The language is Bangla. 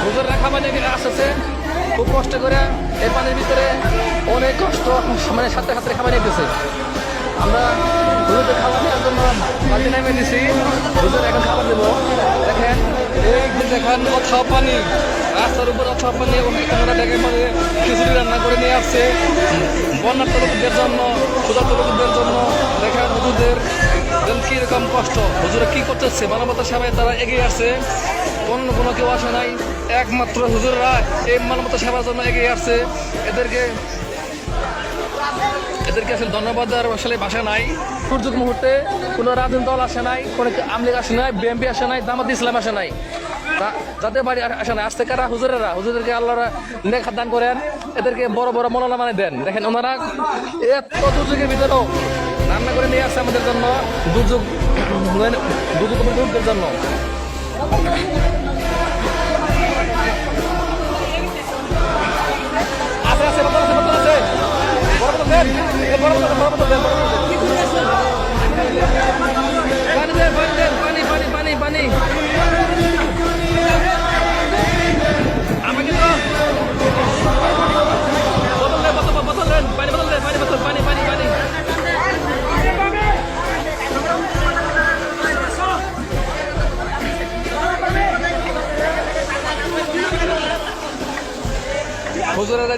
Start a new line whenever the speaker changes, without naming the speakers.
হুজুররা খাবার নিয়ে আসতেছে খুব কষ্ট করে এই পানির ভিতরে অনেক কষ্ট মানে সাথে সাথে খাবার নিতেছে। আমরা হুজুরদের খাবার নেওয়ার জন্য বাড়ি নামিয়ে দিছি। হুজুর এখন খাবার দেবো। দেখেন দেখেন অথা পানি রাস্তার উপর অথা পানি এবং আমরা দেখে মানে খিচুড়ি রান্না করে নিয়ে আসছে বন্যার্থ লোকদের জন্য, ক্ষুধার্ত লোকদের জন্য। দেখেন হুজুরদের কিরকম কষ্ট, হুজুরা কি করতেছে মানবতা সেবায় তারা এগিয়ে আসছে। অন্য কোনো কেউ আসে নাই, একমাত্র হুজুররা এই মানবতা সেবার জন্য এগিয়ে আসছে। এদেরকে আসলে ধন্যবাদ দেওয়ার আসলে ভাষা নাই। দুর্যোগ মুহূর্তে কোনো রাজনৈতিক দল আসে নাই, কোনো আমলিগ আসে নাই, বিএনপি আসে নাই, জামাত ইসলাম আসে নাই, যাদের বাড়ি আসে নাই। আসতে কারা হুজুরদেরকে আল্লাহরা নেক দান করেন, এদেরকে বড় বড় মৌলানা মানে দেন। দেখেন ওনারা এত দুর্যোগের ভিতরেও রান্না করে নিয়ে আসছে আমাদের জন্য, দুর্যোগ জন্য। আছে আছে বোতল আছে, বোতল আছে, বড় বোতল দেন, বড় বোতল দেন, বড় বোতল দেন, পানি দেন, পানি দেন, পানি পানি পানি পানি আমাকে তো বোতল দেন, বোতল দেন, পানি বোতল দেন, পানি বোতল, পানি পানি পানি। হুজুরেরা